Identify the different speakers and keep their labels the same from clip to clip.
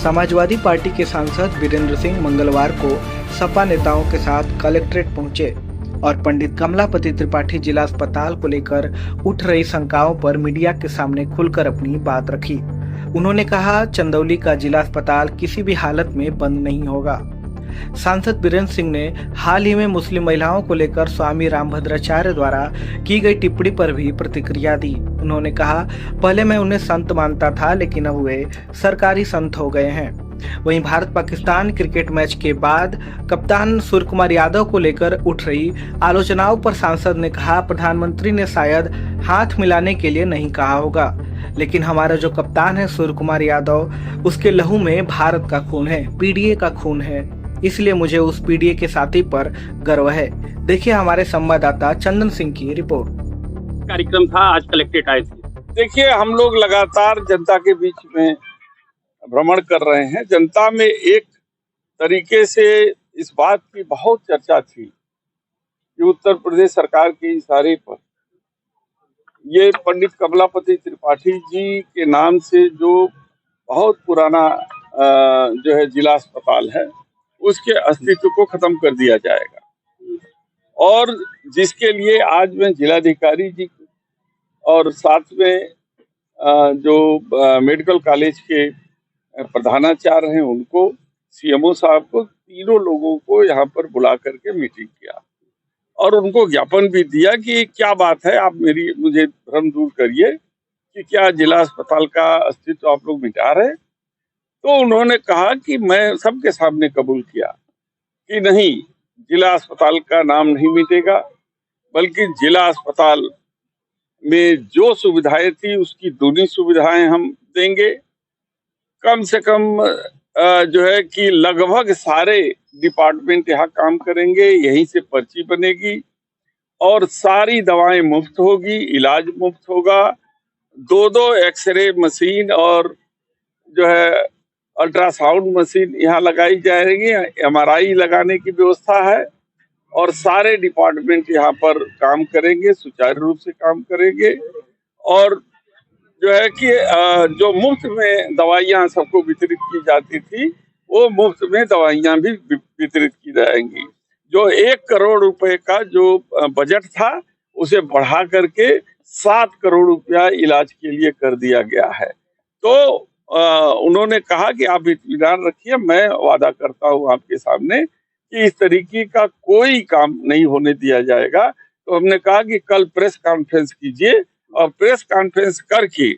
Speaker 1: Samajwadi party के सांसद वीरेंद्र सिंह मंगलवार को सपा नेताओं के साथ कलेक्ट्रेट पहुंचे और पंडित कमलापति त्रिपाठी जिला अस्पताल को लेकर उठ रही शंकाओं पर मीडिया के सामने खुलकर अपनी बात रखी। उन्होंने कहा, चंदौली का जिला अस्पताल किसी भी हालत में बंद नहीं होगा। सांसद वीरेंद्र सिंह ने हाल ही में मुस्लिम महिलाओं को लेकर स्वामी रामभद्राचार्य द्वारा की गई टिप्पणी पर भी प्रतिक्रिया दी। उन्होंने कहा, पहले मैं उन्हें संत मानता था, लेकिन अब वे सरकारी संत हो गए हैं। वहीं भारत पाकिस्तान क्रिकेट मैच के बाद कप्तान सूर्य कुमार यादव को लेकर उठ रही आलोचनाओं पर सांसद ने कहा, प्रधानमंत्री ने शायद हाथ मिलाने के लिए नहीं कहा होगा, लेकिन हमारा जो कप्तान है सूर्य कुमार यादव, उसके लहू में भारत का खून है, पीडीए का खून है, इसलिए मुझे उस पीडीए के साथी पर गर्व है। देखिए हमारे संवाददाता चंदन सिंह की रिपोर्ट।
Speaker 2: कार्यक्रम था, आज कलेक्ट्रेट आए थे।
Speaker 3: देखिए, हम लोग लगातार जनता के बीच में भ्रमण कर रहे हैं। जनता में एक तरीके से इस बात की बहुत चर्चा थी कि उत्तर प्रदेश सरकार के इशारे पर ये पंडित कमलापति त्रिपाठी जी के नाम से जो बहुत पुराना जो है जिला अस्पताल है, उसके अस्तित्व को खत्म कर दिया जाएगा। और जिसके लिए आज मैं जिलाधिकारी जी और साथ में जो मेडिकल कॉलेज के प्रधानाचार्य हैं उनको, सीएमओ साहब को, तीनों लोगों को यहाँ पर बुला करके मीटिंग किया और उनको ज्ञापन भी दिया कि क्या बात है, आप मुझे भ्रम दूर करिए कि क्या जिला अस्पताल का अस्तित्व आप लोग मिटा रहे। तो उन्होंने कहा कि मैं सबके सामने कबूल किया कि नहीं, जिला अस्पताल का नाम नहीं मिटेगा, बल्कि जिला अस्पताल में जो सुविधाएं थी उसकी दूनी सुविधाएं हम देंगे। कम से कम जो है कि लगभग सारे डिपार्टमेंट यहाँ काम करेंगे, यहीं से पर्ची बनेगी और सारी दवाएं मुफ्त होगी, इलाज मुफ्त होगा। 2 एक्सरे मशीन और जो है अल्ट्रासाउंड मशीन यहाँ लगाई जाएगी, एमआरआई लगाने की व्यवस्था है और सारे डिपार्टमेंट यहाँ पर काम करेंगे, सुचारू रूप से काम करेंगे। और जो है कि जो मुफ्त में दवाइयाँ सबको वितरित की जाती थी, वो मुफ्त में दवाइयाँ भी वितरित की जाएंगी। जो 1 करोड़ रुपए का जो बजट था, उसे बढ़ा करके 7 करोड़ रुपया इलाज के लिए कर दिया गया है। तो उन्होंने कहा कि आप इत्मीनान रखिए, मैं वादा करता हूँ आपके सामने कि इस तरीके का कोई काम नहीं होने दिया जाएगा। तो हमने कहा कि कल प्रेस कॉन्फ्रेंस कीजिए और प्रेस कॉन्फ्रेंस करके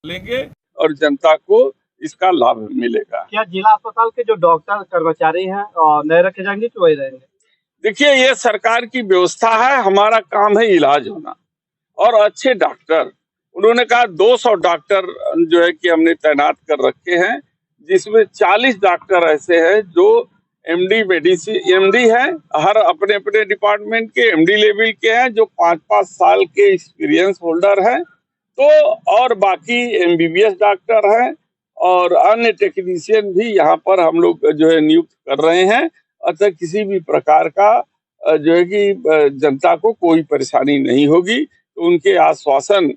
Speaker 3: लेंगे और जनता को इसका लाभ मिलेगा।
Speaker 2: क्या जिला अस्पताल के जो डॉक्टर कर्मचारी हैं नए रखे जाएंगे कि वही रहेंगे?
Speaker 3: देखिए, ये सरकार की व्यवस्था है, हमारा काम है इलाज होना और अच्छे डॉक्टर। उन्होंने कहा 200 डॉक्टर जो है कि हमने तैनात कर रखे हैं, जिसमें 40 डॉक्टर ऐसे हैं जो एमडी मेडिसिन एमडी हैं, हर अपने अपने डिपार्टमेंट के एमडी लेवल के हैं, जो 5-5 साल के एक्सपीरियंस होल्डर हैं। तो और बाकी एमबीबीएस डॉक्टर हैं और अन्य टेक्नीशियन भी यहाँ पर हम लोग जो है नियुक्त कर रहे हैं। अतः किसी भी प्रकार का जो है कि जनता को कोई परेशानी नहीं होगी। तो उनके आश्वासन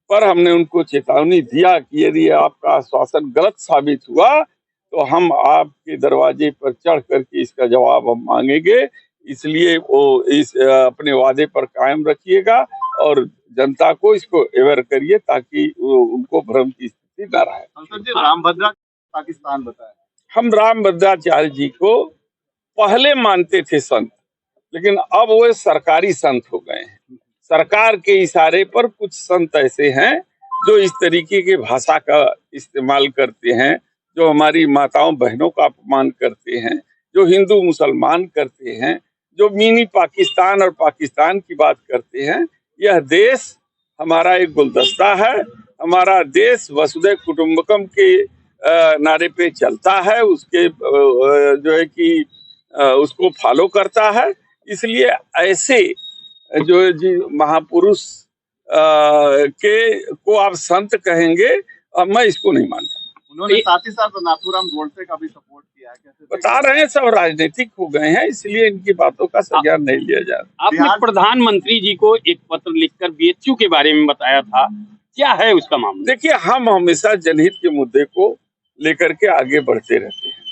Speaker 3: पर हमने उनको चेतावनी दिया कि यदि आपका आश्वासन गलत साबित हुआ तो हम आपके दरवाजे पर चढ़ करके इसका जवाब हम मांगेंगे। इसलिए वो इस अपने वादे पर कायम रखिएगा और जनता को इसको अवेयर करिए ताकि उनको भ्रम की स्थिति न रहे।
Speaker 2: रामभद्रा पाकिस्तान बताया,
Speaker 3: हम रामभद्राचार्य जी को पहले मानते थे संत, लेकिन अब वो सरकारी संत हो गए हैं। सरकार के इशारे पर कुछ संत ऐसे हैं जो इस तरीके के भाषा का इस्तेमाल करते हैं, जो हमारी माताओं बहनों का अपमान करते हैं, जो हिंदू मुसलमान करते हैं, जो मिनी पाकिस्तान और पाकिस्तान की बात करते हैं। यह देश हमारा एक गुलदस्ता है, हमारा देश वसुधैव कुटुंबकम के नारे पे चलता है, उसके जो है कि उसको फॉलो करता है। इसलिए ऐसे जो जी महापुरुष के को आप संत कहेंगे, अब मैं इसको नहीं मानता।
Speaker 2: उन्होंने साथ ही साथ नाथूराम गोडसे का भी सपोर्ट किया है। कैसे
Speaker 3: बता रहे हैं, सब राजनीतिक हो गए हैं, इसलिए इनकी बातों का संज्ञान नहीं लिया जा रहा।
Speaker 4: आपने प्रधानमंत्री जी को एक पत्र लिखकर बीएचयू के बारे में बताया था, क्या है उसका मामला?
Speaker 3: देखिए, हम हमेशा जनहित के मुद्दे को लेकर के आगे बढ़ते रहते हैं।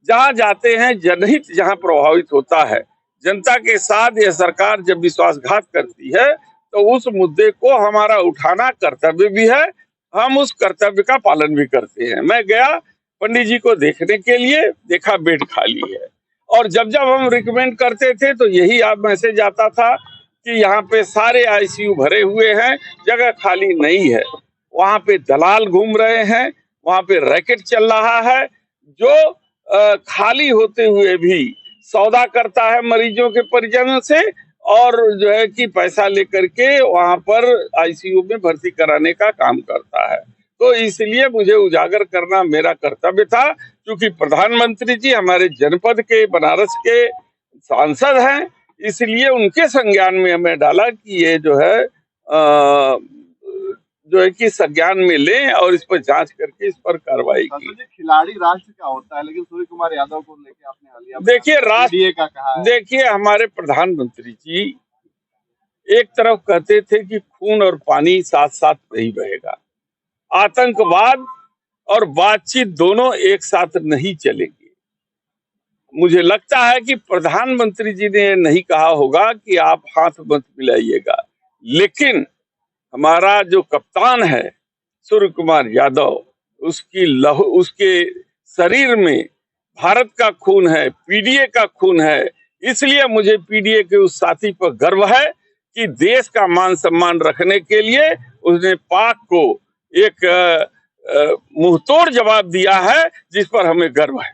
Speaker 3: जहां जाते हैं, जनहित जहां प्रभावित होता है, जनता के साथ यह सरकार जब विश्वासघात करती है, तो उस मुद्दे को हमारा उठाना कर्तव्य भी है। हम उस कर्तव्य का पालन भी करते हैं। मैं गया पंडित जी को देखने के लिए, देखा बेड खाली है, और जब जब हम रिकमेंड करते थे तो यही आप मैसेज आता था कि यहाँ पे सारे आईसीयू भरे हुए हैं, जगह खाली नहीं है। वहां पे दलाल घूम रहे हैं, वहां पे रैकेट चल रहा है, जो खाली होते हुए भी सौदा करता है मरीजों के परिजनों से, और जो है कि पैसा लेकर के वहां पर आईसीयू में भर्ती कराने का काम करता है। तो इसलिए मुझे उजागर करना मेरा कर्तव्य था, क्योंकि प्रधानमंत्री जी हमारे जनपद के, बनारस के सांसद हैं, इसलिए उनके संज्ञान में हमें डाला कि ये जो है कि संज्ञान में लें और इस पर जांच करके इस पर कार्रवाई की।
Speaker 2: खिलाड़ी राष्ट्र का होता है, लेकिन सूर्य कुमार यादव को लेकर आपने हालिया
Speaker 3: देखिए, राष्ट्र
Speaker 2: का कहा है।
Speaker 3: देखिए, हमारे प्रधानमंत्री जी एक तरफ कहते थे कि खून और पानी साथ साथ नहीं बहेगा, आतंकवाद और बातचीत दोनों एक साथ नहीं चलेंगे। मुझे लगता है कि प्रधानमंत्री जी ने नहीं कहा होगा कि आप हाथ मत मिलाइएगा, लेकिन हमारा जो कप्तान है सूर्य कुमार यादव, उसके शरीर में भारत का खून है, पीडीए का खून है। इसलिए मुझे पीडीए के उस साथी पर गर्व है कि देश का मान सम्मान रखने के लिए उसने पाक को एक मुंहतोड़ जवाब दिया है, जिस पर हमें गर्व है।